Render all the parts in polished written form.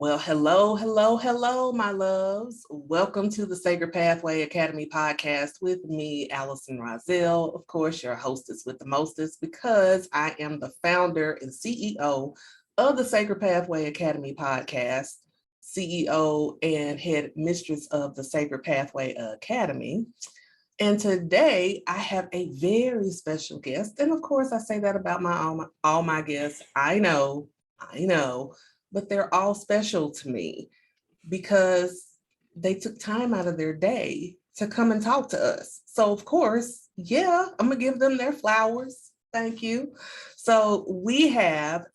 Well, hello, my loves. Welcome to the Sacred Pathway Academy podcast with me, Allison Rozelle. Of course, your hostess with the mostest, because I am the founder and CEO of the Sacred Pathway Academy podcast, CEO and head mistress of the Sacred Pathway Academy. And today I have a very special guest. And of course, I say that about all my guests. I know. But they're all special to me because they took time out of their day to come and talk to us. So of course, I'm gonna give them their flowers. Thank you. So we have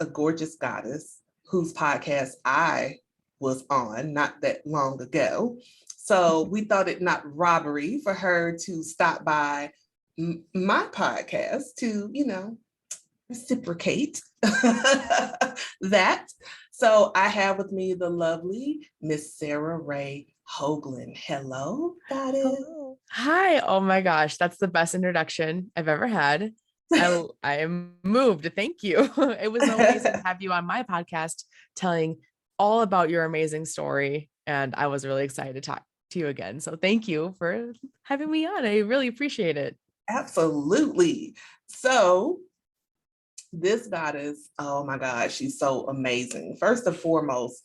a gorgeous goddess whose podcast I was on not that long ago. So we thought it not robbery for her to stop by my podcast to, reciprocate that. So I have with me the lovely Miss Sara Rae Hoagland. Hello, goddess. Hello. Hi. Oh my gosh, that's the best introduction I've ever had. I am moved. Thank you. It was amazing to have you on my podcast telling all about your amazing story. And I was really excited to talk to you again. So thank you for having me on. I really appreciate it. Absolutely. So this goddess, oh my God, she's so amazing. First and foremost,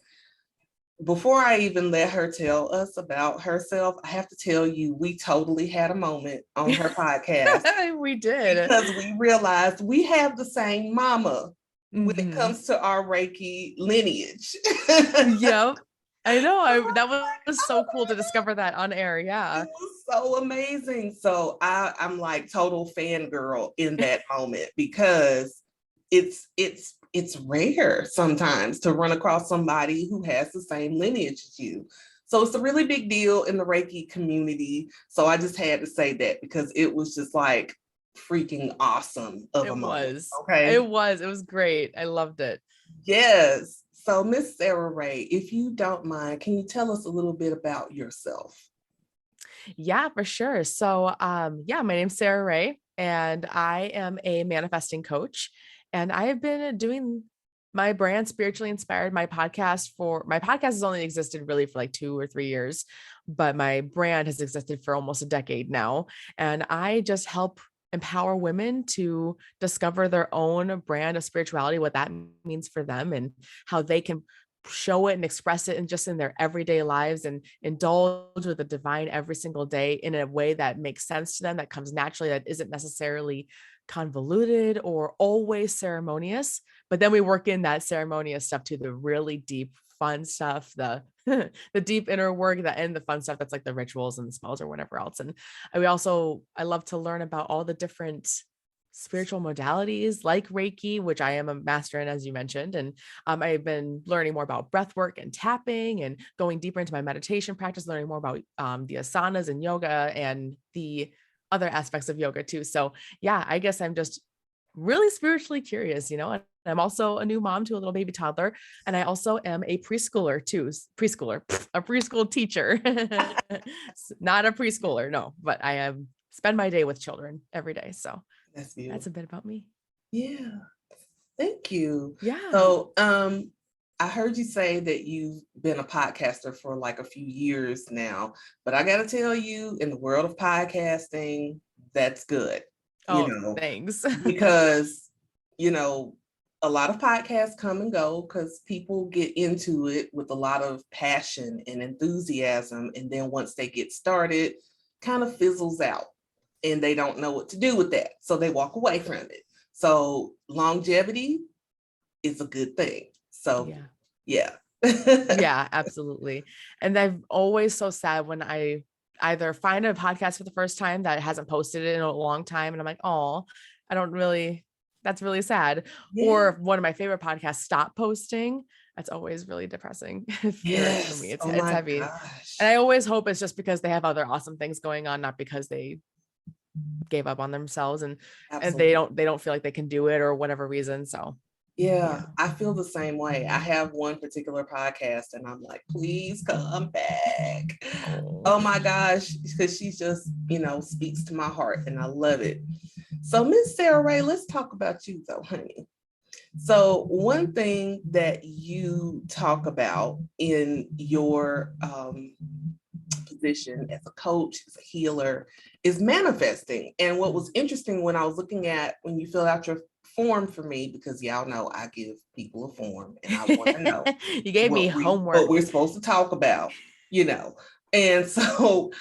before I even let her tell us about herself, I have to tell you, we totally had a moment on her podcast. We did. Because we realized we have the same mama when it comes to our Reiki lineage. Yep. I know. That was so cool to discover that on air. Yeah. It was so amazing. So I'm like total fangirl in that moment because it's rare sometimes to run across somebody who has the same lineage as you. So it's a really big deal in the Reiki community. So I just had to say that because it was just like freaking awesome of a moment. Okay. It was great. I loved it. Yes. So Miss Sara Rae, if you don't mind, can you tell us a little bit about yourself? Yeah, for sure. So my name's Sara Rae and I am a manifesting coach. And I have been doing my brand Spiritually Inspired, my podcast has only existed really for like 2 or 3 years, but my brand has existed for almost a decade now. And I just help empower women to discover their own brand of spirituality, what that means for them and how they can show it and express it and just in their everyday lives and indulge with the divine every single day in a way that makes sense to them, that comes naturally, that isn't necessarily convoluted or always ceremonious. But then we work in that ceremonious stuff to the really deep, fun stuff, the deep inner work, and the fun stuff that's like the rituals and the spells or whatever else. And I love to learn about all the different spiritual modalities like Reiki, which I am a master in, as you mentioned. And I've been learning more about breath work and tapping and going deeper into my meditation practice, learning more about the asanas and yoga and the other aspects of yoga too. So yeah, I guess I'm just really spiritually curious, and I'm also a new mom to a little baby toddler. And I also am a preschooler too, a preschool teacher, not a preschooler, no, but I spend my day with children every day. So that's beautiful. That's a bit about me. Yeah. Thank you. Yeah. So, I heard you say that you've been a podcaster for like a few years now, but I got to tell you, in the world of podcasting, that's good. Thanks. Because, a lot of podcasts come and go because people get into it with a lot of passion and enthusiasm. And then once they get started, kind of fizzles out and they don't know what to do with that. So they walk away from it. So longevity is a good thing. So yeah. Yeah, absolutely. And I'm always so sad when I either find a podcast for the first time that hasn't posted it in a long time. And I'm like, oh, that's really sad. Yeah. Or one of my favorite podcasts stop posting. That's always really depressing. For me. It's heavy. Gosh. And I always hope it's just because they have other awesome things going on, not because they gave up on themselves and they don't feel like they can do it or whatever reason. So yeah, I feel the same way. I have one particular podcast and I'm like, please come back. Oh my gosh, because she just, speaks to my heart and I love it. So Miss Sara Rae, let's talk about you though, honey. So one thing that you talk about in your position as a coach, as a healer, is manifesting. And what was interesting when I was looking at when you fill out your form for me, because y'all know I give people a form and I want to know You gave me homework. what we're supposed to talk about, you know. And so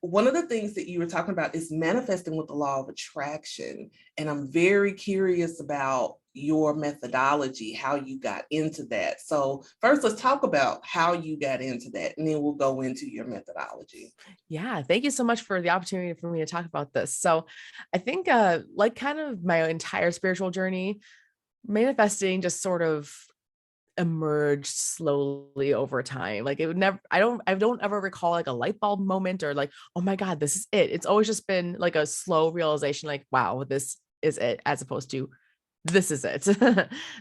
one of the things that you were talking about is manifesting with the law of attraction. And I'm very curious about your methodology, how you got into that. So first, let's talk about how you got into that, and then we'll go into your methodology. Yeah, thank you so much for the opportunity for me to talk about this. So I think like kind of my entire spiritual journey, manifesting just sort of emerged slowly over time. Like it would never, I don't ever recall like a light bulb moment or like, oh my God, this is it. It's always just been like a slow realization, like, wow, this is it, as opposed to this is it.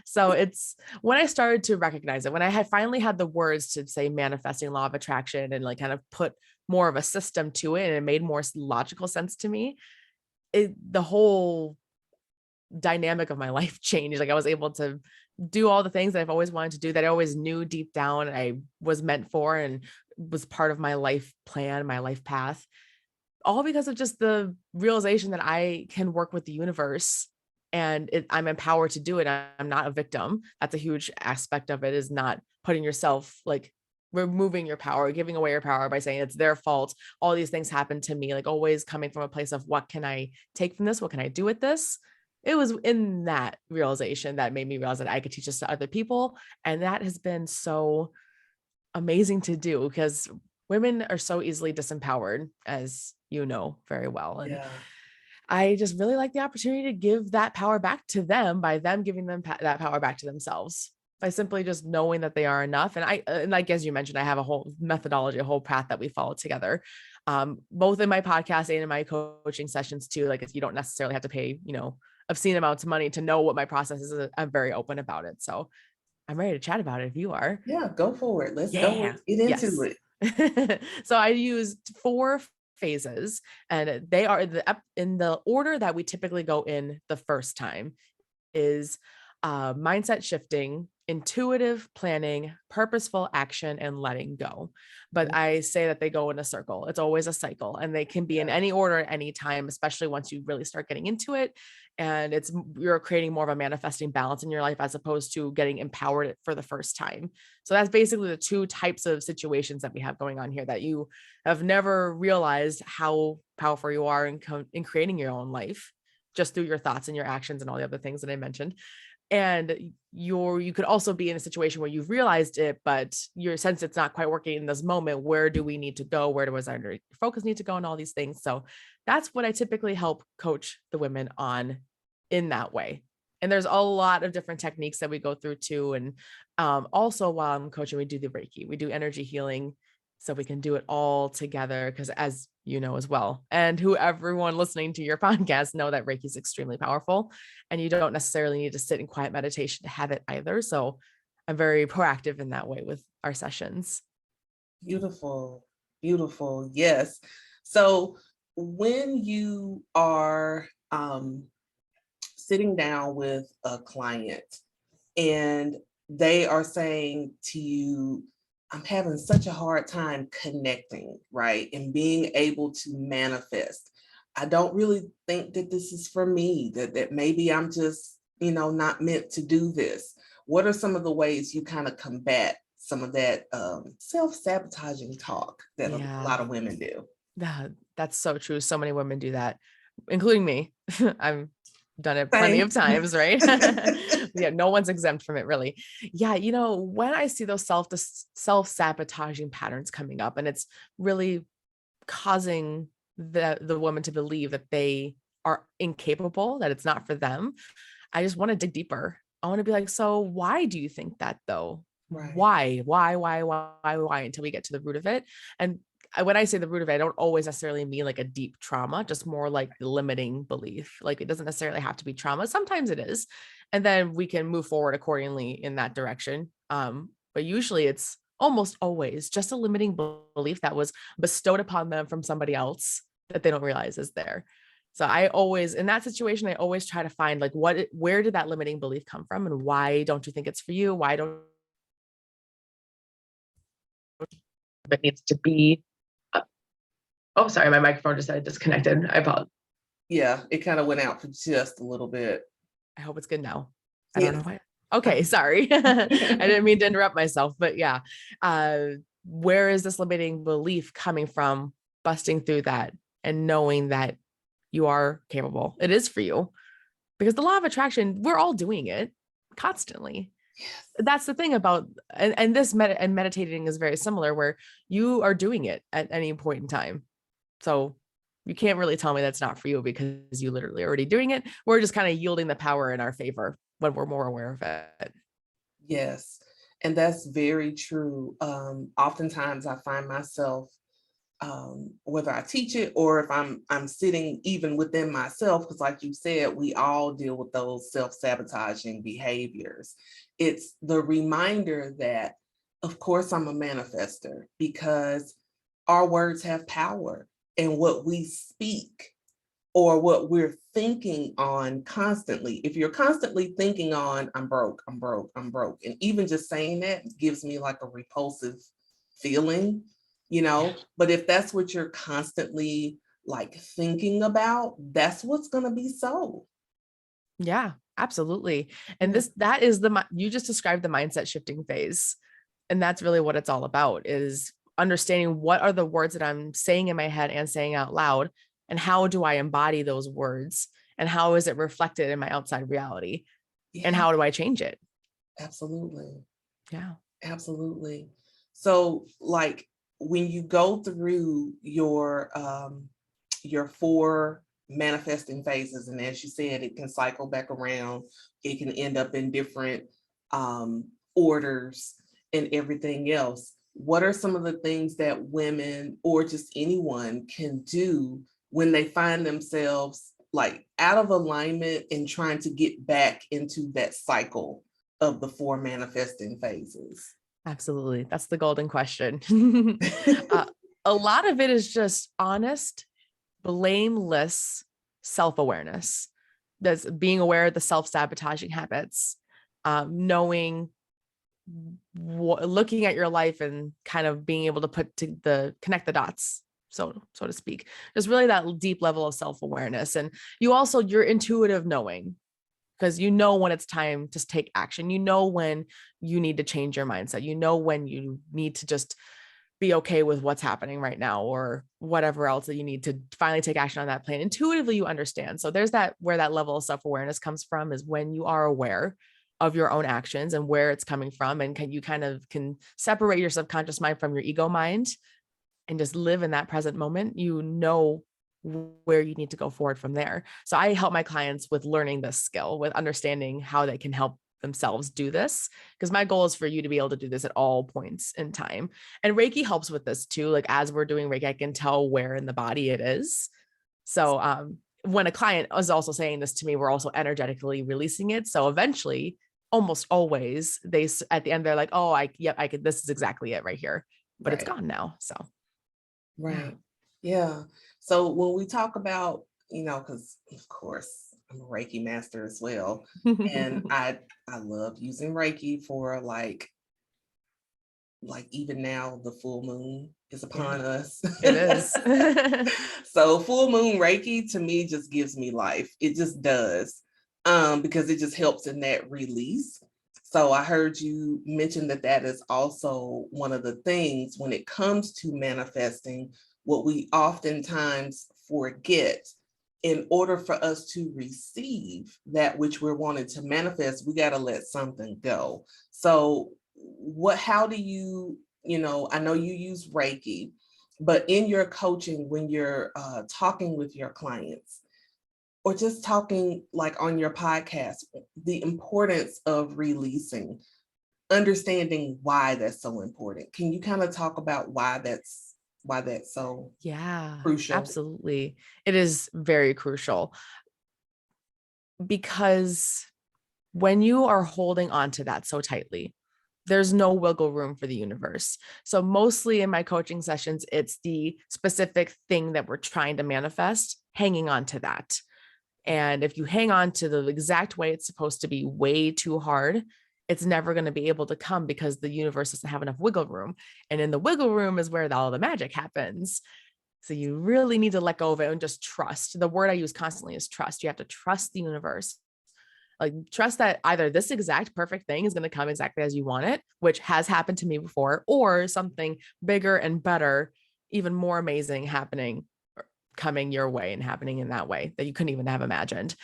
So it's when I started to recognize it, when I had finally had the words to say manifesting law of attraction and like kind of put more of a system to it, and it made more logical sense to me, the whole dynamic of my life changed. Like I was able to do all the things that I've always wanted to do, that I always knew deep down I was meant for and was part of my life plan, my life path, all because of just the realization that I can work with the universe and I'm empowered to do it. I'm not a victim. That's a huge aspect of it, is not putting yourself, like removing your power, giving away your power by saying it's their fault. All these things happen to me, like always coming from a place of what can I take from this? What can I do with this? It was in that realization that made me realize that I could teach this to other people. And that has been so amazing to do, because women are so easily disempowered, as you know very well. And Yeah. I just really like the opportunity to give that power back to them by them giving them that power back to themselves, by simply just knowing that they are enough. And like, as you mentioned, I have a whole methodology, a whole path that we follow together, both in my podcast and in my coaching sessions too. Like, if you don't necessarily have to pay, obscene amounts of money to know what my process is, I'm very open about it. So I'm ready to chat about it if you are. Yeah, go for it. Let's go. Yeah. Let's get into Yes. it. So I used 4 phases, and they are in the order that we typically go in the first time is mindset shifting, intuitive planning, purposeful action, and letting go. But I say that they go in a circle. It's always a cycle, and they can be in any order at any time, especially once you really start getting into it. And you're creating more of a manifesting balance in your life, as opposed to getting empowered for the first time. So that's basically the 2 types of situations that we have going on here, that you have never realized how powerful you are in creating your own life, just through your thoughts and your actions and all the other things that I mentioned. And you could also be in a situation where you've realized it, but your sense it's not quite working in this moment. Where do we need to go? Where does our focus need to go, and all these things? So that's what I typically help coach the women on in that way. And there's a lot of different techniques that we go through too. And also, while I'm coaching, we do the Reiki, we do energy healing, so we can do it all together. Because as you know as well, and who everyone listening to your podcast know, that Reiki is extremely powerful, and you don't necessarily need to sit in quiet meditation to have it either. So I'm very proactive in that way with our sessions. Beautiful. Beautiful. Yes. So when you are sitting down with a client and they are saying to you, I'm having such a hard time connecting, right? And being able to manifest. I don't really think that this is for me, that maybe I'm just, not meant to do this. What are some of the ways you kind of combat some of that self-sabotaging talk that a Yeah, lot of women do? that's so true. So many women do that, including me. I've done it plenty Same. of times, right? Yeah, no one's exempt from it, really. Yeah, when I see those self-sabotaging patterns coming up, and it's really causing the woman to believe that they are incapable, that it's not for them, I just want to dig deeper. I want to be like, so why do you think that though? Right. Why, until we get to the root of it. And when I say the root of it, I don't always necessarily mean like a deep trauma, just more like the limiting belief. Like, it doesn't necessarily have to be trauma. Sometimes it is. And then we can move forward accordingly in that direction. But usually it's almost always just a limiting belief that was bestowed upon them from somebody else that they don't realize is there. So I always, in that situation, I always try to find like where did that limiting belief come from, and why don't you think it's for you? Why don't it needs to be? Oh, sorry, my microphone just said disconnected. I apologize. Yeah, it kind of went out for just a little bit. I hope it's good now. I don't Yes. know why. Okay, sorry. I didn't mean to interrupt myself, but yeah. Where is this limiting belief coming from? Busting through that and knowing that you are capable. It is for you, because the law of attraction, we're all doing it constantly. Yes. That's the thing about, and this meditating is very similar, where you are doing it at any point in time. So you can't really tell me that's not for you, because you literally already doing it. We're just kind of yielding the power in our favor when we're more aware of it. Yes. And that's very true. Oftentimes I find myself, whether I teach it or if I'm sitting even within myself, because like you said, we all deal with those self-sabotaging behaviors. It's the reminder that, of course, I'm a manifester, because our words have power, and what we speak or what we're thinking on constantly. If you're constantly thinking on, I'm broke, I'm broke, I'm broke, and even just saying that gives me like a repulsive feeling, but if that's what you're constantly like thinking about, that's what's going to be so. Yeah, absolutely. And that is you just described the mindset shifting phase. And that's really what it's all about, is understanding what are the words that I'm saying in my head and saying out loud, and how do I embody those words, and how is it reflected in my outside reality, and how do I change it? Absolutely. Yeah. Absolutely. So like when you go through your 4 manifesting phases, and as you said, it can cycle back around, it can end up in different orders and everything else. What are some of the things that women or just anyone can do when they find themselves like out of alignment and trying to get back into that cycle of the 4 manifesting phases? Absolutely. That's the golden question. A lot of it is just honest, blameless self-awareness. That's being aware of the self-sabotaging habits, knowing, looking at your life and kind of being able to connect the dots, so to speak. There's really that deep level of self-awareness. And your intuitive knowing, because when it's time to take action, when you need to change your mindset, when you need to just be okay with what's happening right now, or whatever else that you need to finally take action on that plan. Intuitively, you understand. So there's where that level of self-awareness comes from, is when you are aware of your own actions and where it's coming from, and can separate your subconscious mind from your ego mind and just live in that present moment. Where you need to go forward from there. So I help my clients with learning this skill, with understanding how they can help themselves do this, because my goal is for you to be able to do this at all points in time. And Reiki helps with this too. Like as we're doing Reiki, I can tell where in the body it is. So when a client is also saying this to me, we're also energetically releasing it. So eventually, almost always, at the end they're like, oh, I could, this is exactly it right here, but It's gone now. So right. Yeah. So when we talk about, because of course I'm a Reiki master as well, and I love using Reiki for like even now the full moon is upon us. It is. So full moon Reiki to me just gives me life. It just does, because it just helps in that release. So I heard you mention that is also one of the things when it comes to manifesting. What we oftentimes forget, in order for us to receive that which we're wanting to manifest, we got to let something go. So how do you, I know you use Reiki, but in your coaching, when you're talking with your clients, or just talking like on your podcast, the importance of releasing, understanding why that's so important. Can you kind of talk about why that's so crucial? Absolutely. It is very crucial, because when you are holding on to that so tightly, there's no wiggle room for the universe. So mostly in my coaching sessions, it's the specific thing that we're trying to manifest hanging on to that. And if you hang on to the exact way it's supposed to be way too hard, it's never going to be able to come because the universe doesn't have enough wiggle room. And in the wiggle room is where all the magic happens. So you really need to let go of it and just trust. The word I use constantly is trust. You have to trust the universe. Like trust that either this exact perfect thing is going to come exactly as you want it, which has happened to me before, or something bigger and better, even more amazing happening, coming your way and happening in that way that you couldn't even have imagined.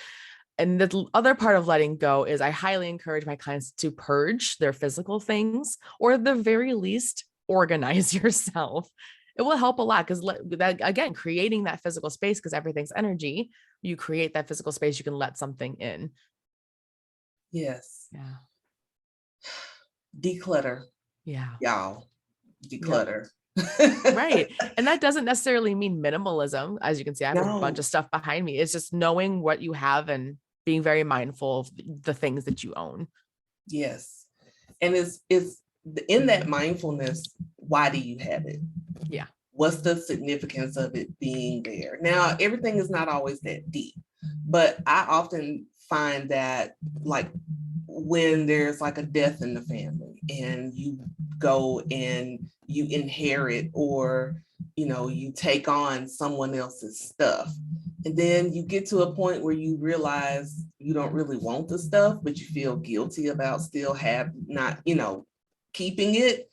And the other part of letting go is I highly encourage my clients to purge their physical things, or at the very least, organize yourself. It will help a lot because that, again, creating that physical space, because everything's energy, you create that physical space, you can let something in. Yes. Yeah. Declutter. Yeah. Y'all. Declutter. Yep. Right. And that doesn't necessarily mean minimalism. As you can see, I have a bunch of stuff behind me. It's just knowing what you have and being very mindful of the things that you own. Yes. And it's in that mindfulness, why do you have it? Yeah. What's the significance of it being there? Now, everything is not always that deep, but I often find that like when there's like a death in the family and you go and you inherit, or you take on someone else's stuff, and then you get to a point where you realize you don't really want the stuff, but you feel guilty about still not keeping it.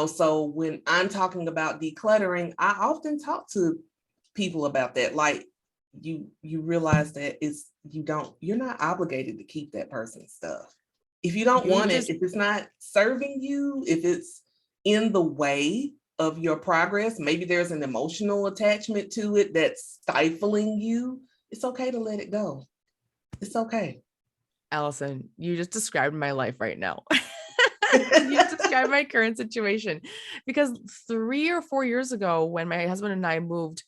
So when I'm talking about decluttering, I often talk to people about that. Like you realize that you're not obligated to keep that person's stuff. If you don't want it, if it's not serving you, if it's in the way of your progress, maybe there's an emotional attachment to it that's stifling you, it's okay to let it go. It's okay. Allison, you just described my life right now. You just described my current situation, because 3 or 4 years ago, when my husband and I moved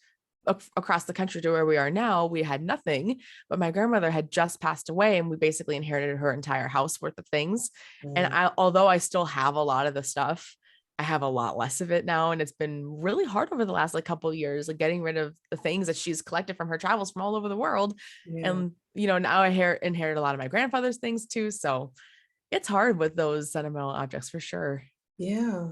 across the country to where we are now, we had nothing, but my grandmother had just passed away and we basically inherited her entire house worth of things. And although I still have a lot of the stuff, I have a lot less of it now. And it's been really hard over the last couple of years, getting rid of the things that she's collected from her travels from all over the world. Yeah. And, now I inherit a lot of my grandfather's things too. So it's hard with those sentimental objects for sure. Yeah.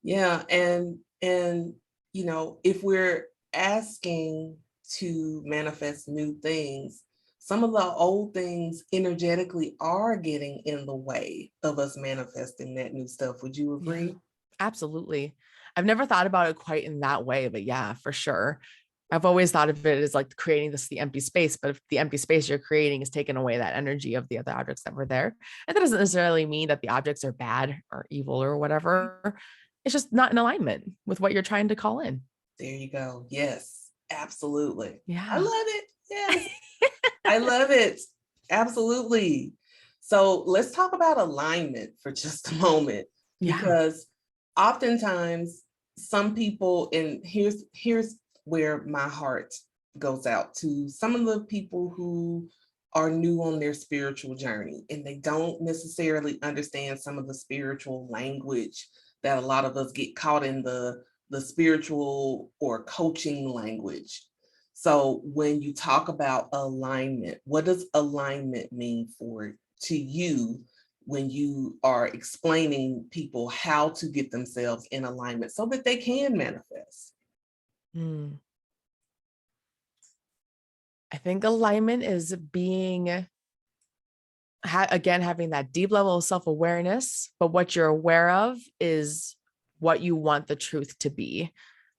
Yeah. And if we're asking to manifest new things, some of the old things energetically are getting in the way of us manifesting that new stuff. Would you agree? Yeah, absolutely. I've never thought about it quite in that way, but yeah, for sure. I've always thought of it as like creating the empty space, but if the empty space you're creating is taking away that energy of the other objects that were there, and that doesn't necessarily mean that the objects are bad or evil or whatever. It's just not in alignment with what you're trying to call in. There you go. Yes, absolutely. Yeah. I love it. Yes. I love it. Absolutely. So let's talk about alignment for just a moment, because oftentimes some people, and here's where my heart goes out to some of the people who are new on their spiritual journey, and they don't necessarily understand some of the spiritual language that a lot of us get caught in the spiritual or coaching language. So when you talk about alignment, what does alignment mean to you when you are explaining people how to get themselves in alignment so that they can manifest? I think alignment is being, again, having that deep level of self-awareness, but what you're aware of is what you want the truth to be.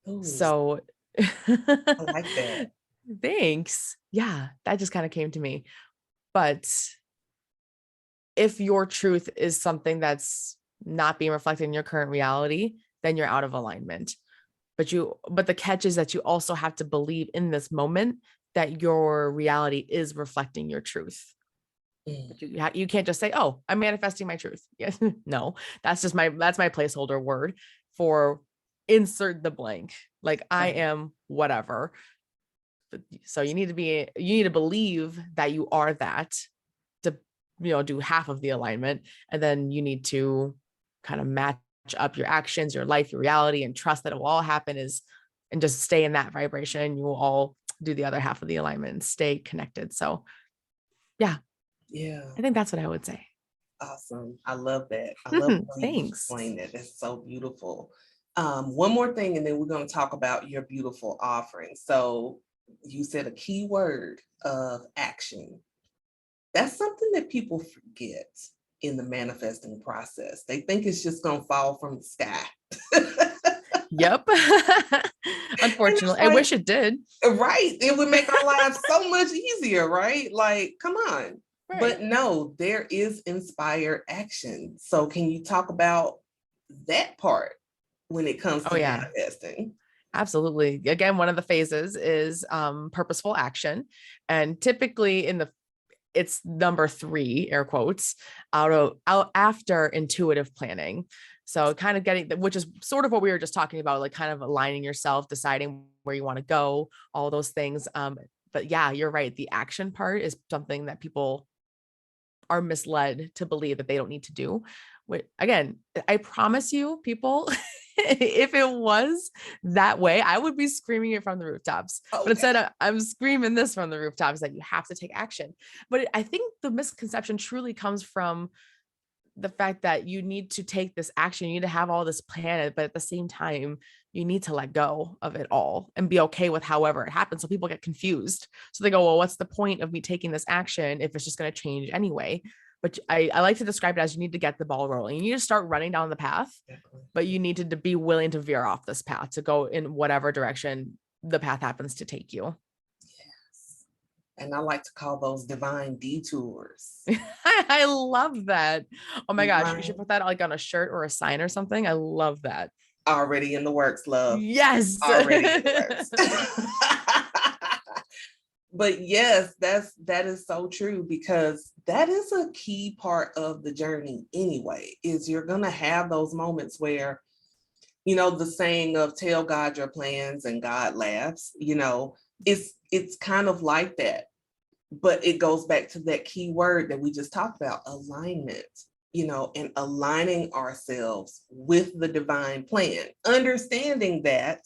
Ooh. So I like that. Thanks. Yeah, that just kind of came to me. But if your truth is something that's not being reflected in your current reality, then you're out of alignment. But the catch is that you also have to believe in this moment that your reality is reflecting your truth. You can't just say, "Oh, I'm manifesting my truth." Yes, no, that's my placeholder word for insert the blank. Like I am whatever. So you need to believe that you are that to do half of the alignment, and then you need to kind of match up your actions, your life, your reality, and trust that it will all happen and just stay in that vibration. You will all do the other half of the alignment and stay connected. So yeah, I think that's what I would say. Awesome. I love that. I love the way you Thanks. explain it. It's so beautiful. One more thing, and then we're going to talk about your beautiful offering. So you said a key word of action. That's something that people forget in the manifesting process. They think it's just going to fall from the sky. Yep. Unfortunately, I wish it did. Right. It would make our lives so much easier, right? Like, come on. Right. But no, there is inspired action. So can you talk about that part when it comes to manifesting? Absolutely. Again, one of the phases is purposeful action. And typically it's number 3, air quotes, out after intuitive planning. So kind of getting, which is sort of what we were just talking about, like kind of aligning yourself, deciding where you want to go, all those things. But yeah, you're right. The action part is something that people are misled to believe that they don't need to do. Again, I promise you, people, if it was that way, I would be screaming it from the rooftops. Okay. But instead, I'm screaming this from the rooftops that you have to take action. But I think the misconception truly comes from the fact that you need to take this action, you need to have all this planned, but at the same time, you need to let go of it all and be okay with however it happens. So people get confused. So they go, well, what's the point of me taking this action if it's just going to change anyway? But I like to describe it as you need to get the ball rolling. You need to start running down the path, but you need to be willing to veer off this path to go in whatever direction the path happens to take you. And I like to call those divine detours. I love that. Oh my gosh, you should put that like on a shirt or a sign or something. I love that. Already in the works, love. Yes. Already in the works. But yes, that is so true, because that is a key part of the journey anyway, is you're going to have those moments where, the saying of tell God your plans and God laughs, it's kind of like that. But it goes back to that key word that we just talked about, alignment, and aligning ourselves with the divine plan, understanding that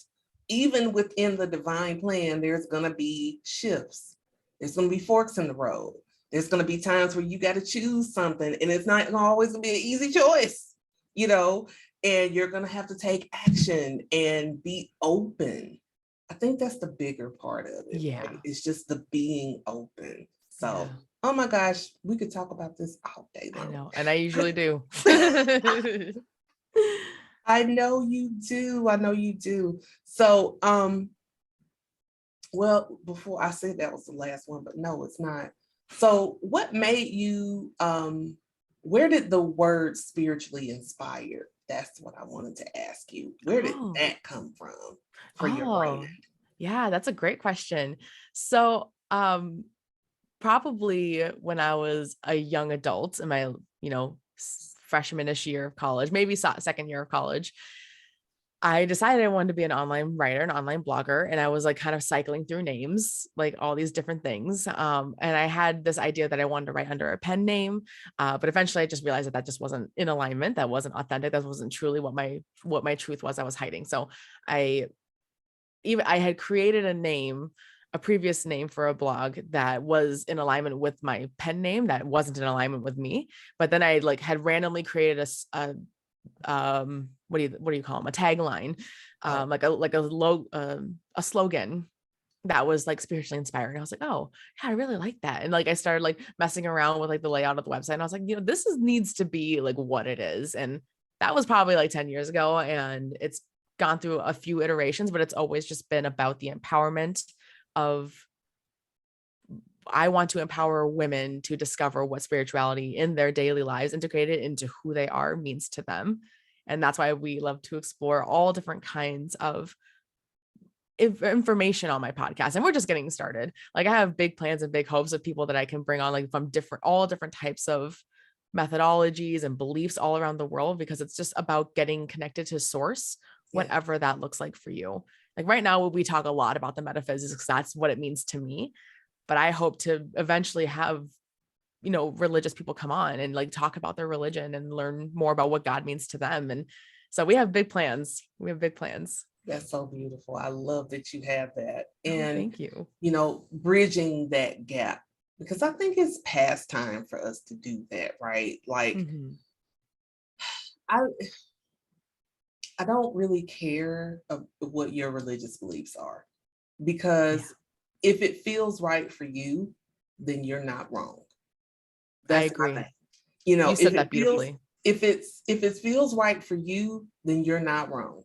even within the divine plan, there's going to be shifts. There's going to be forks in the road. There's going to be times where you got to choose something, and it's not always going to be an easy choice, and you're going to have to take action and be open. I think that's the bigger part of it. Yeah. Right? It's just the being open. So, Oh my gosh, we could talk about this all day long. I know, and I usually do. I know you do. So, well, before I said that was the last one, but no, it's not. So what made you, where did the word spiritually inspired? That's what I wanted to ask you. Where did that come from for your brand? Yeah, that's a great question. So, probably when I was a young adult in my, freshman-ish year of college, maybe second year of college, I decided I wanted to be an online writer, an online blogger. And I was like kind of cycling through names, like all these different things. And I had this idea that I wanted to write under a pen name. But eventually I just realized that just wasn't in alignment. That wasn't authentic. That wasn't truly what my truth was I was hiding. So I had created a previous name for a blog that was in alignment with my pen name that wasn't in alignment with me. But then I had randomly created what do you call them? A tagline, a slogan that was like spiritually inspired. I was like, oh yeah, I really like that. And I started messing around with the layout of the website. And I was like, this needs to be what it is. And that was probably 10 years ago. And it's gone through a few iterations, but it's always just been about the empowerment of, I want to empower women to discover what spirituality in their daily lives, integrated into who they are, means to them. And that's why we love to explore all different kinds of information on my podcast. And we're just getting started. I have big plans and big hopes of people that I can bring on from all different types of methodologies and beliefs all around the world, because it's just about getting connected to source, whatever that looks like for you. Right now, we talk a lot about the metaphysics. That's what it means to me. But I hope to eventually have, religious people come on and talk about their religion and learn more about what God means to them. And so we have big plans. That's so beautiful. I love that you have that. Oh, And, thank you. bridging that gap, because I think it's past time for us to do that, right? Like, Mhm. I I don't really care what your religious beliefs are, Yeah, because if it feels right for you, then you're not wrong. I That's my agree. thing. You If said it that feels beautifully. if it feels right for you, then you're not wrong.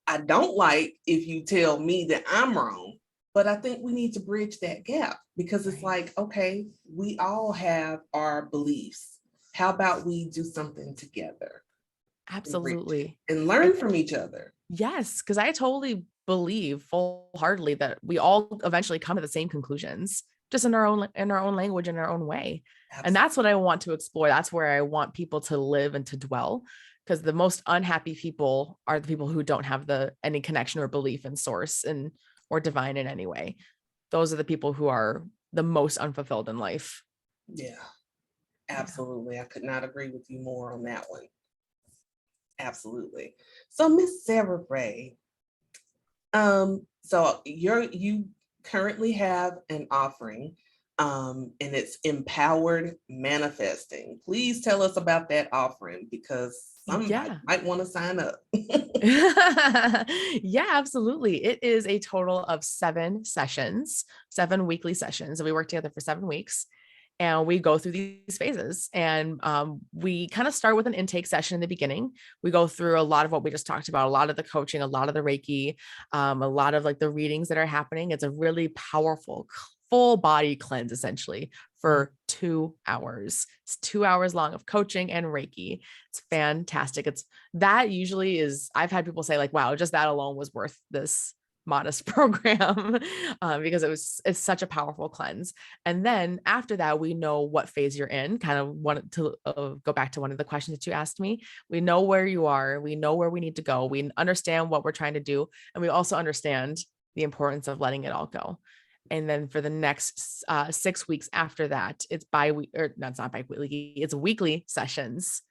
I don't like if you tell me that I'm wrong, but I think we need to bridge that gap, because it's Right. like, okay, we all have our beliefs. How about we do something together and bridge it Absolutely. and And learn from each other? yes, because I totally believe full-heartedly that we all eventually come to the same conclusions, just in our own language, in our own way. And Absolutely. that's what I want to explore. That's where I want people to live and to dwell. Because the most unhappy people are the people who don't have the any connection or belief in source and or divine in any way. Those are the people who are the most unfulfilled in life. Yeah, Yeah. absolutely. I could not agree with you more on that one. Absolutely. So, Miss Sarah Rae, so you currently have an offering, and it's empowered manifesting. Please tell us about that offering, because somebody Yeah. might want to sign up. Yeah, absolutely. It is a total of 7 sessions, 7 weekly sessions. And we work together for 7 weeks and we go through these phases. And we kind of start with an intake session in the beginning. We go through a lot of what we just talked about, a lot of the coaching, a lot of the Reiki, a lot of like the readings that are happening. It's a really powerful, full body cleanse essentially for 2 hours. It's 2 hours long of coaching and Reiki. It's fantastic. It's that usually is, I've had people say like, wow, just that alone was worth this modest program because it's such a powerful cleanse. And then after that, we know what phase you're in. Kind of wanted to go back to one of the questions that you asked me. We know where you are. We know where we need to go. We understand what we're trying to do. And we also understand the importance of letting it all go. And then for the next 6 weeks after that, it's or no, it's not bi-weekly, it's weekly sessions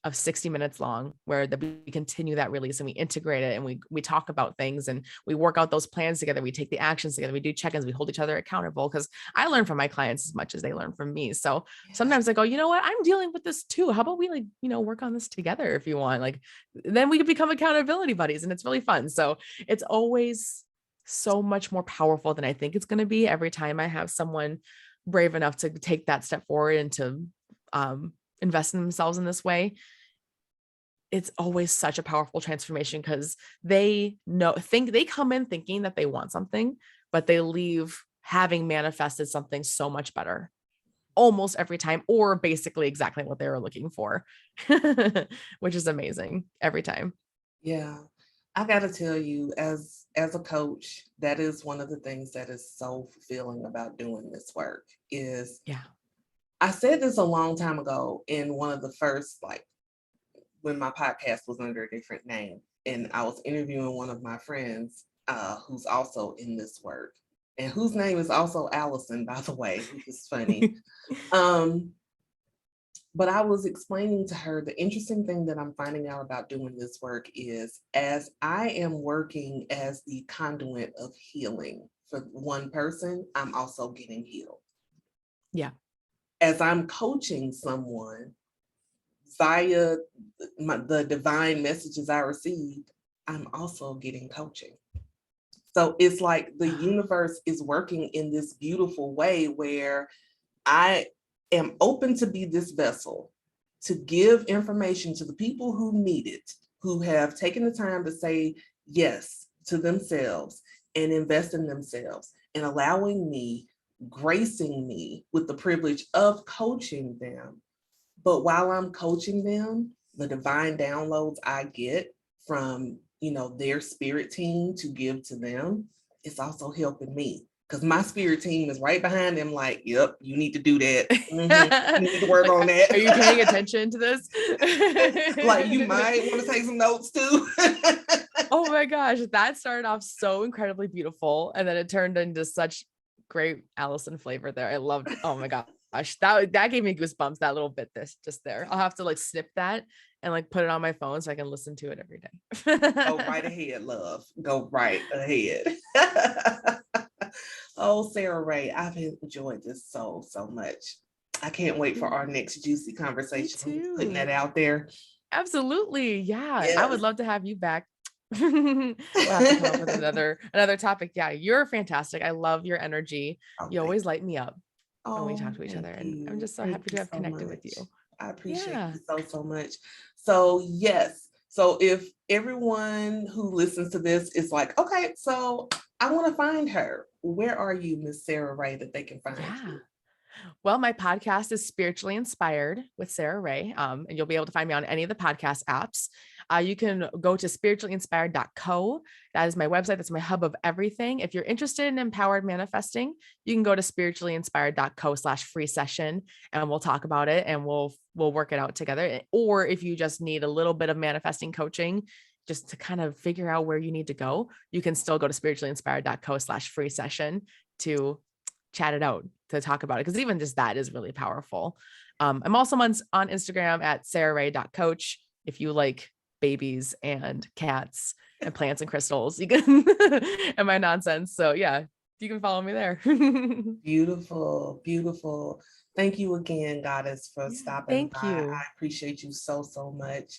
of 60 minutes long where we continue that release and we integrate it and we talk about things and we work out those plans together. We take the actions together. We do check-ins. We hold each other accountable because I learn from my clients as much as they learn from me. So Yeah. sometimes I go, you know what? I'm dealing with this too. How about we work on this together if you want? Like, then we could become accountability buddies and it's really fun. So it's always so much more powerful than I think it's going to be every time I have someone brave enough to take that step forward and to invest in themselves in this way. It's always such a powerful transformation because they come in thinking that they want something, but they leave having manifested something so much better almost every time, or basically exactly what they were looking for, which is amazing every time. Yeah. I got to tell you, as a coach, that is one of the things that is so fulfilling about doing this work. Is Yeah. I said this a long time ago in one of the first, like, when my podcast was under a different name, and I was interviewing one of my friends, who's also in this work, and whose name is also Allison, by the way, which is funny. Um, but I was explaining to her the interesting thing that I'm finding out about doing this work is, as I am working as the conduit of healing for one person, I'm also getting healed. Yeah. As I'm coaching someone via the divine messages I received, I'm also getting coaching. So it's like the universe is working in this beautiful way where I am open to be this vessel to give information to the people who need it, who have taken the time to say yes to themselves and invest in themselves, and allowing me, gracing me with the privilege of coaching them. But while I'm coaching them, the divine downloads I get from, their spirit team to give to them, it's also helping me, because my spirit team is right behind them, like, yep, you need to do that. You need to work Like, on are you paying that. attention to this? Like, you might want to take some notes too. Oh my gosh, that started off so incredibly beautiful. And then it turned into such great Allison flavor there. I loved, oh my gosh. gosh, that gave me goosebumps, that little bit just there. I'll have to like snip that and like put it on my phone so I can listen to it every day. Go right ahead, love. Go right ahead. Oh, Sara Rae, I've enjoyed this so much. I can't wait for our next juicy conversation. Putting that out there. Absolutely. Yeah. I would Yes. love to have you back. We'll have to come up with another topic. Yeah, you're fantastic. I love your energy. Oh, You always light me up when we talk oh, to each thank other. And I'm you. just so Thank happy you to have so connected with much. you. I appreciate Yeah. you so much. So yes. So if everyone who listens to this is like, okay, so I want to find her. Where are you, Miss Sara Rae, that they can find you? Well, my podcast is Spiritually Inspired with Sara Rae, and you'll be able to find me on any of the podcast apps. You can go to spirituallyinspired.co. That is my website. That's my hub of everything. If you're interested in empowered manifesting, you can go to spirituallyinspired.co/free session, and we'll talk about it and we'll work it out together. Or if you just need a little bit of manifesting coaching, just to kind of figure out where you need to go, you can still go to spirituallyinspired.co/free session to chat it out, to talk about it. Cause even just that is really powerful. I'm also on Instagram at sararae.coach. If you like babies and cats and plants and crystals, you can, and my nonsense. So yeah, you can follow me there. Beautiful, beautiful. Thank you again, Goddess, for stopping by. Thank I you. appreciate you so much.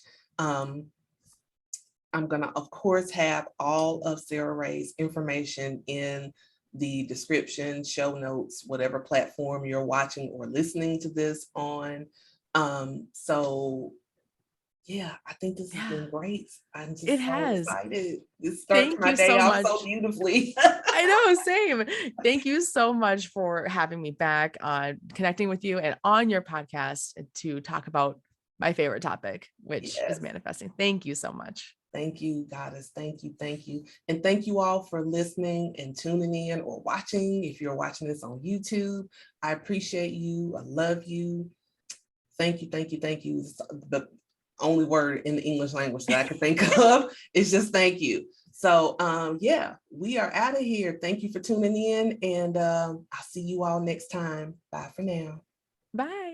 I'm gonna, of course, have all of Sara Rae's information in the description, show notes, whatever platform you're watching or listening to this on. So yeah, I think this has been great. I'm It just so has. excited. This starts Thank my you day so off so much. beautifully. I know, same. Thank you so much for having me back, connecting with you and on your podcast to talk about my favorite topic, which is Yes. manifesting. Thank you so much. Thank you, Goddess. Thank you. Thank you. And thank you all for listening and tuning in or watching. If you're watching this on YouTube, I appreciate you. I love you. Thank you. Thank you. Thank you. The only word in the English language that I can think of is just thank you. So yeah, we are out of here. Thank you for tuning in, and I'll see you all next time. Bye for now. Bye.